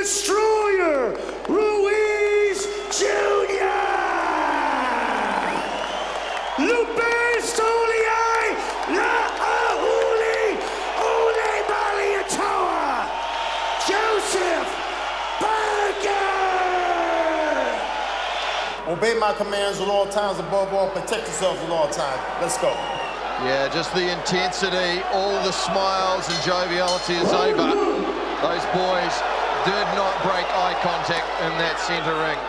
Destroyer, Ruiz Jr. Obey my commands at all times, above all, protect yourselves at all times. Let's go. Yeah, just the intensity, all the smiles and joviality is over. Those boys did not break eye contact in that center ring.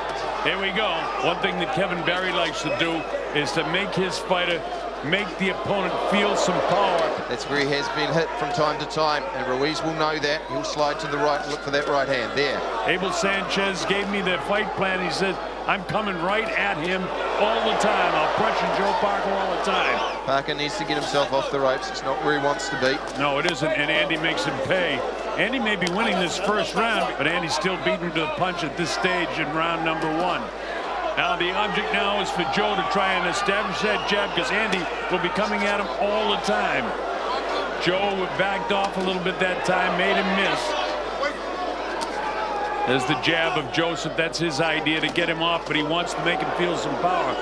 Here we go. One thing that Kevin Barry likes to do is to make his fighter make the opponent feel some power. That's where he has been hit from time to time, and Ruiz will know that. He'll slide to the right and look for that right hand. There. Abel Sanchez gave me the fight plan. He said, I'm coming right at him all the time. I'll pressure Joe Parker all the time. Parker needs to get himself off the ropes. It's not where he wants to be. No, it isn't, and Andy makes him pay. Andy may be winning this first round, but Andy's still beaten to the punch at this stage in round number 1. Now the object now is for Joe to try and establish that jab, because Andy will be coming at him all the time. Joe backed off a little bit that time, made him miss. There's the jab of Joseph. That's his idea, to get him off, but he wants to make him feel some power.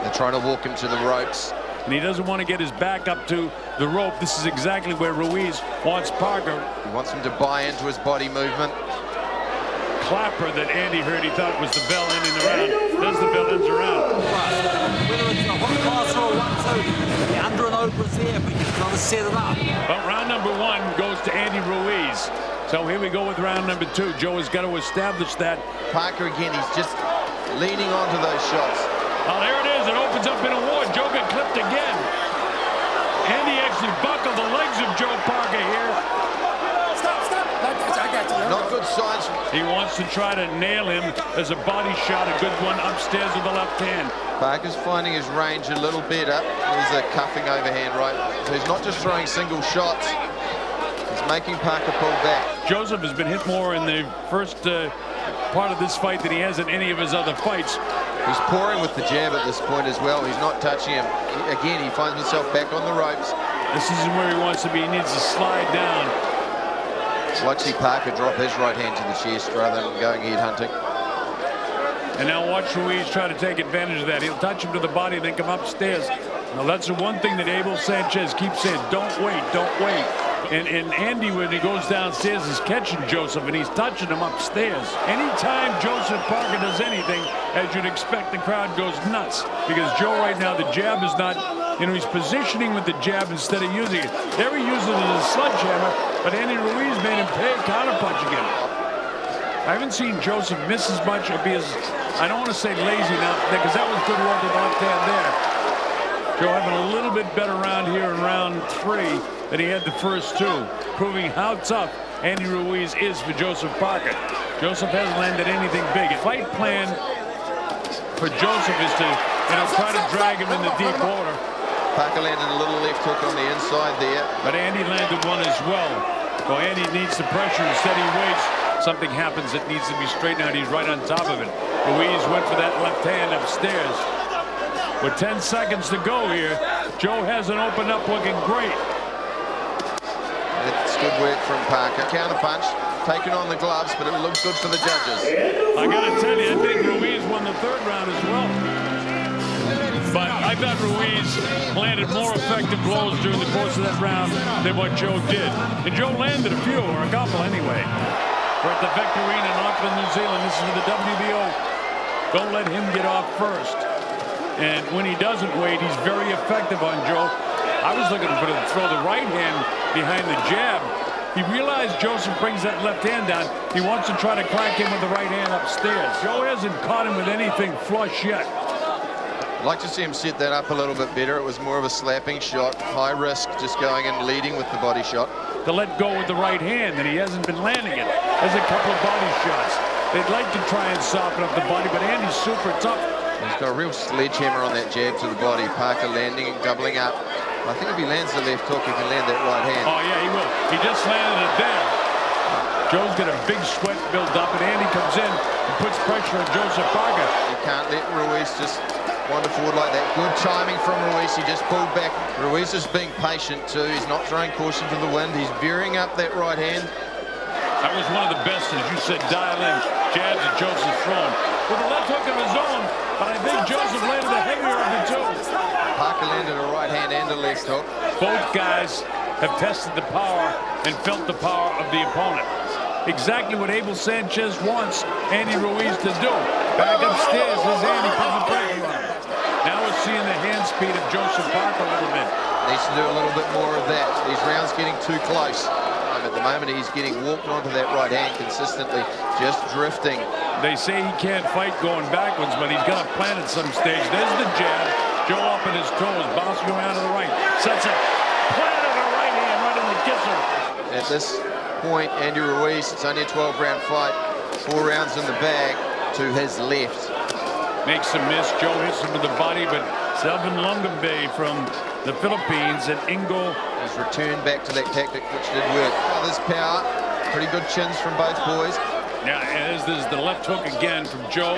They're trying to walk him to the ropes. And he doesn't want to get his back up to the rope. This is exactly where Ruiz wants Parker. He wants him to buy into his body movement. Clapper that Andy heard, he thought was the bell ending the round. Does the bell ends around. Whether it's a hot pass or a 1-2, the under and over is there, but you've got to set it up. But round number 1 goes to Andy Ruiz. So here we go with round number 2. Joe has got to establish that. Parker again, he's just leaning onto those shots. Oh, there it is. It opens up in a war. Joe got clipped again. Andy actually buckled the legs of Joe Parker here. Stop. I got you. Not good signs. He wants to try to nail him. There's a body shot, a good one upstairs with the left hand. Parker's finding his range a little better. There's a cuffing overhand right. So he's not just throwing single shots. He's making Parker pull back. Joseph has been hit more in the first part of this fight than he has in any of his other fights. He's pouring with the jab at this point as well. He's not touching him. Again, he finds himself back on the ropes. This isn't where he wants to be. He needs to slide down. Like see Parker drop his right hand to the chest rather than going head hunting. And now watch Ruiz try to take advantage of that. He'll touch him to the body, then come upstairs. Now that's the one thing that Abel Sanchez keeps saying, don't wait, don't wait. And Andy, when he goes downstairs, is catching Joseph, and he's touching him upstairs. Anytime Joseph Parker does anything, as you'd expect, the crowd goes nuts. Because Joe right now, the jab is not, he's positioning with the jab instead of using it. There he uses it as a sledgehammer, but Andy Ruiz made him pay counterpunching him. I haven't seen Joseph miss as much or be as, I don't want to say lazy now, because that was good work with the left hand there. Joe having a little bit better round here in round 3 than he had the first 2, proving how tough Andy Ruiz is for Joseph Parker. Joseph hasn't landed anything big. A fight plan for Joseph is to try to drag him in the deep water. Parker landed a little left hook on the inside there. But Andy landed one as well. So Andy needs the pressure. Instead he waits. Something happens that needs to be straightened out. He's right on top of it. Ruiz went for that left hand upstairs. With 10 seconds to go here, Joe hasn't opened up looking great. It's good work from Parker. Counterpunch, taking on the gloves, but it looks good for the judges. I got to tell you, I think Ruiz won the 3rd round as well. But I thought Ruiz landed more effective blows during the course of that round than what Joe did. And Joe landed a few, or a couple anyway. We're at the Vector Arena in Auckland, New Zealand. This is for the WBO. Don't let him get off first. And when he doesn't wait, he's very effective on Joe. I was looking for him to throw the right hand behind the jab. He realized Joseph brings that left hand down. He wants to try to crack him with the right hand upstairs. Joe hasn't caught him with anything flush yet. I'd like to see him set that up a little bit better. It was more of a slapping shot, high risk, just going and leading with the body shot. To let go with the right hand, and he hasn't been landing it. There's a couple of body shots. They'd like to try and soften up the body, but Andy's super tough. He's got a real sledgehammer on that jab to the body. Parker landing and doubling up. I think if he lands the left hook, he can land that right hand. Oh, yeah, he will. He just landed it there. Joe's got a big sweat build up, and Andy comes in and puts pressure on Joseph Parker. You can't let Ruiz just wander forward like that. Good timing from Ruiz. He just pulled back. Ruiz is being patient, too. He's not throwing caution to the wind. He's veering up that right hand. That was one of the best, as you said, dial-in jabs that Joseph's thrown. With a left hook of his own, but I think Joseph landed the heavier of the two. Parker landed a right hand and a left hook. Both guys have tested the power and felt the power of the opponent. Exactly what Abel Sanchez wants Andy Ruiz to do. Back upstairs, there's Andy putting the pressure on him. Now we're seeing the hand speed of Joseph Parker a little bit. Needs to do a little bit more of that. These rounds getting too close. At the moment, he's getting walked onto that right hand consistently, just drifting. They say he can't fight going backwards, but he's got a plan at some stage. There's the jab. Joe up in his toes, bouncing around to the right. Sets it. Planted a right hand right in the kisser. At this point, Andy Ruiz, it's only a 12-round fight. 4 rounds in the bag to his left. Makes a miss. Joe hits him with the body, but Selvin Lungambe from the Philippines and Ingo has returned back to that tactic, which did work. There's power. Pretty good chins from both boys. Yeah, and there's the left hook again from Joe.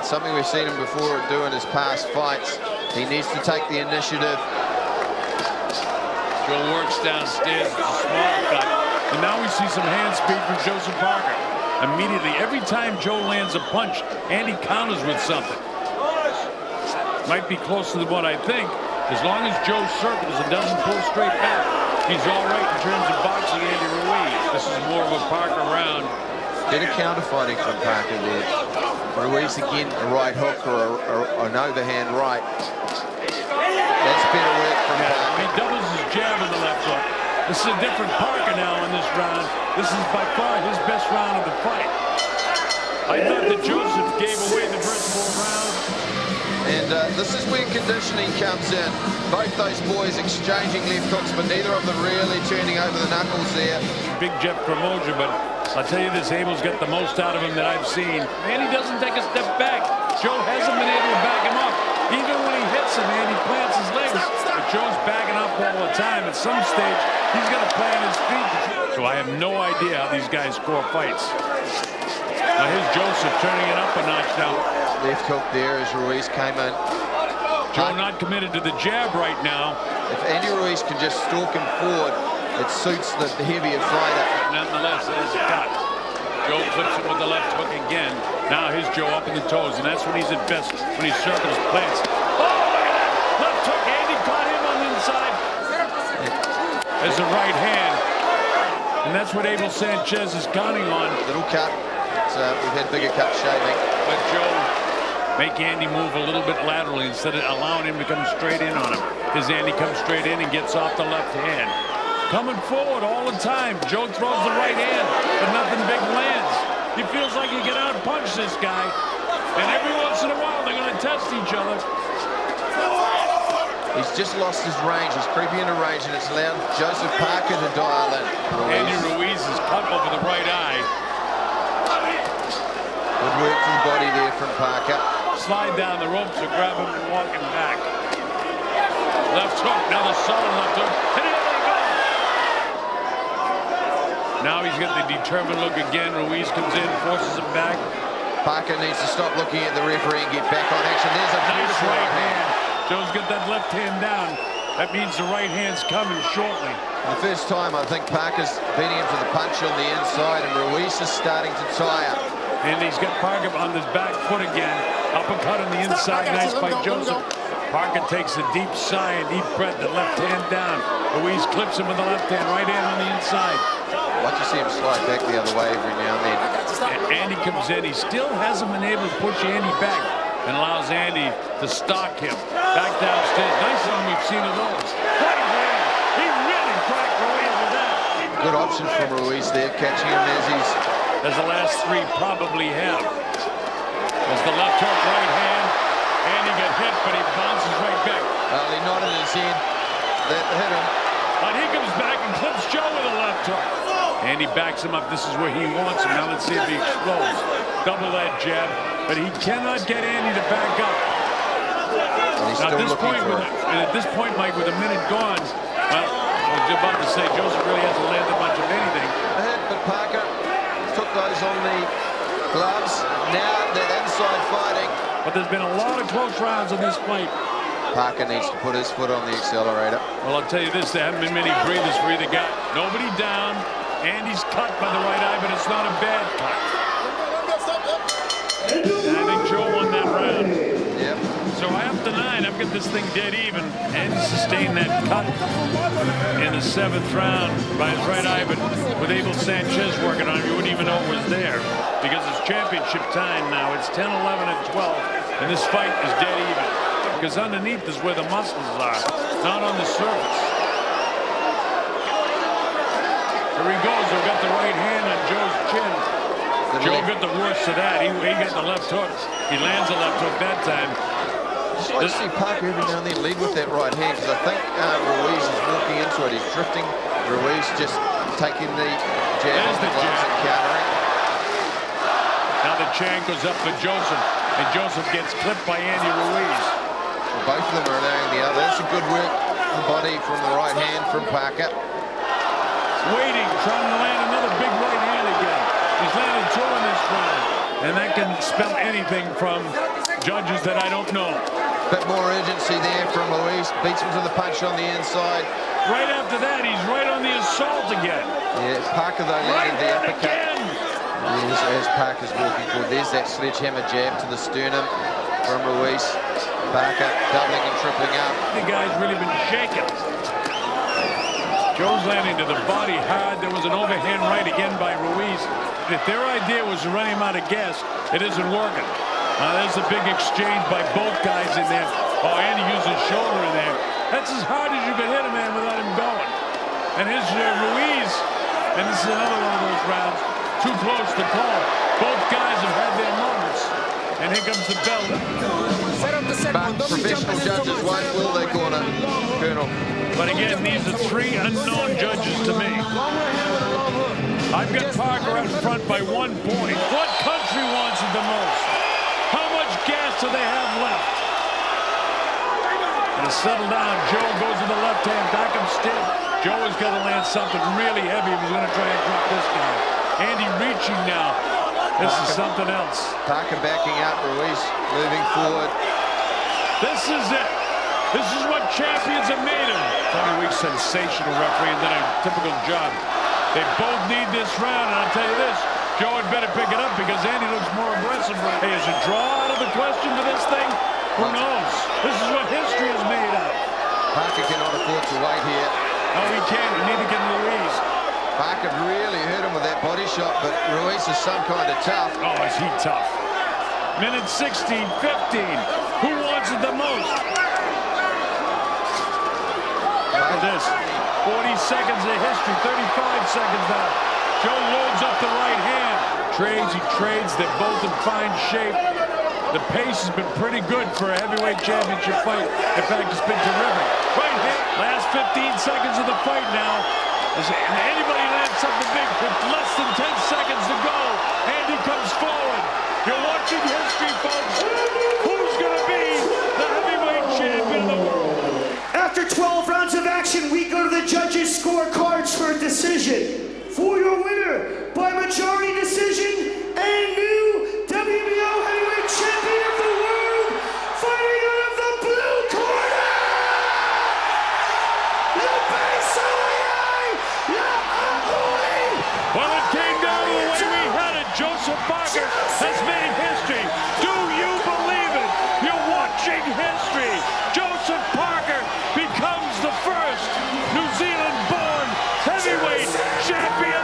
Something we've seen him before do in his past fights. He needs to take the initiative. Joe works downstairs, it's a small cut. And now we see some hand speed from Joseph Parker. Immediately, every time Joe lands a punch, Andy counters with something. Might be closer than what I think. As long as Joe circles and doesn't pull straight back, he's all right in terms of boxing Andy Ruiz. This is more of a Parker round. Better counter fighting from Parker there. Ruiz again, a right hook or an overhand right. That's better work from Parker. He doubles his jab with the left hook. This is a different Parker now in this round. This is by far his best round of the fight. I thought that Joseph gave away the first 4 rounds. And this is where conditioning comes in. Both those boys exchanging left hooks, but neither of them really turning over the knuckles there. Big Jeff Promoja, but I'll tell you this, Abel's got the most out of him that I've seen. And he doesn't take a step back. Joe hasn't been able to back him up. Even when he hits him, and he plants his legs. But Joe's backing up all the time. At some stage, he's going to plant his feet. So I have no idea how these guys score fights. Now here's Joseph turning it up a notch now. Left hook there as Ruiz came in. Joe not committed to the jab right now. If Andy Ruiz can just stalk him forward, it suits the heavier fighter. Nonetheless, there's a cut. Joe clips it with the left hook again. Now here's Joe up in the toes, and that's when he's at best, when he circles, plants. Oh, look at that! Left hook, Andy caught him on the inside. There's a right hand. And that's what Abel Sanchez is counting on. Little cut. So we've had bigger cut shaving. But Joe make Andy move a little bit laterally instead of allowing him to come straight in on him. Because Andy comes straight in and gets off the left hand. Coming forward all the time. Joe throws the right hand, but nothing big lands. He feels like he can out-punch this guy. And every once in a while, they're going to test each other. He's just lost his range. He's creeping into range, and it's allowed Joseph Parker to dial in. Andy Ruiz is cut over the right eye. Good work to the body there from Parker. Slide down the ropes to grab him and walk him back. Left hook, now the solid left hook. And here they go! Now he's got the determined look again. Ruiz comes in, forces him back. Parker needs to stop looking at the referee and get back on action. There's a nice right hand. Joe's got that left hand down. That means the right hand's coming shortly. For the first time, I think Parker's beating him to the punch on the inside, and Ruiz is starting to tire. And he's got Parker on his back foot again. Uppercut on the inside, nice by Joseph. Parker takes a deep sigh and deep breath, the left hand down. Ruiz clips him with the left hand, right hand on the inside. Like you see him slide back the other way every now and then. And Andy comes in. He still hasn't been able to push Andy back and allows Andy to stalk him. Back downstairs. Nice one we've seen of those. Right hand. He really cracked Ruiz with that. Good option from Ruiz there, catching him as he's... As the last 3 probably have. There's the left hook, right hand. Andy got hit, but he bounces right back. Well, he nodded his head. That hit him. But he comes back and clips Joe with a left hook. Andy backs him up. This is where he wants him. Now let's see if he explodes. Double that jab, but he cannot get Andy to back up. Now at this point, Mike, with a minute gone, well, I was about to say Joseph really hasn't landed much of anything. A hit, but Parker took those on the gloves. Now that inside fighting. But there's been a lot of close rounds in this fight. Parker needs to put his foot on the accelerator. Well, I'll tell you this, there haven't been many breathers for either guy. Nobody down, Andy's cut by the right eye, but it's not a bad cut. And I think Joe won that round. Yep. So after 9, I've got this thing dead even. Andy sustained that cut in the 7th round by his right eye, but with Abel Sanchez working on him, you wouldn't even know it was there because it's championship time now. It's 10, 11, and 12, and this fight is dead even because underneath is where the muscles are, not on the surface. Here he goes. He'll got the right hand on Joe's chin. Joe got the worst of that. He got the left hook. He lands a left hook that time. I see Parker every now and then lead with that right hand because I think Ruiz is walking into it. He's drifting. Ruiz just taking the jab off the gloves and countering. Now the chant goes up for Joseph, and Joseph gets clipped by Andy Ruiz. Well, both of them are allowing the other. That's a good work on the body from the right hand from Parker. Waiting, trying to land another big right hand again. He's landed 2 in this round, and that can spell anything from judges that I don't know. Bit more urgency there from Ruiz. Beats him to the punch on the inside. Right after that, he's right on the assault again. Yeah, Parker though landed the uppercut. Yes, as Parker's walking forward, there's that sledgehammer jab to the sternum from Ruiz. Parker doubling and tripling up. The guy's really been shaken. Joe's landing to the body hard. There was an overhand right again by Ruiz. If their idea was to run him out of gas, it isn't working. There's a big exchange by both guys in there. Oh, Andy used his shoulder in there. That's as hard as you can hit a man without him going. And here's Ruiz, and this is another one of those rounds. Too close to call. Both guys have had their moments. And here comes the bell. But professional judges won't will their corner, Colonel. But again, these are 3 unknown judges to me. I've got Parker out front by 1 point. What country wants it the most? How much gas do they have left? And to settle down, Joe goes to the left hand, back him stiff. Joe has got to land something really heavy if he's going to try and drop this guy. Andy reaching now. This is something else. Parker backing up, Ruiz moving forward. This is it. This is what champions are made of. Tony Weeks, sensational referee, and then a typical job. They both need this round, and I'll tell you this, Joe had better pick it up because Andy looks more aggressive. Hey, is a draw out of the question for this thing? Who knows? This is what history is made of. Parker cannot afford to wait here. No, he can't, and neither can Ruiz. Parker really hurt him with that body shot, but Ruiz is some kind of tough. Oh, is he tough? Minute 16, 15. Who wants it the most? Look at this. 40 seconds of history, 35 seconds now. Joe loads up the right hand. He trades, they're both in fine shape. The pace has been pretty good for a heavyweight championship fight. In fact, it's been terrific. Right hand, last 15 seconds of the fight now. And anybody lands something big with less than 10 seconds to go. Andy comes forward. You're watching history, folks. Who's going to be the heavyweight champion of the world? After 12 rounds of action, we go to the judges' scorecards for a decision. For your winner, by majority decision, and new WBO Heavyweight Champion of the World, fighting out of the blue corner, Well, it came down to the way we had it. Joseph Parker has made history. Do you believe it? You're watching history. Joseph Parker becomes the first New Zealand-born heavyweight champion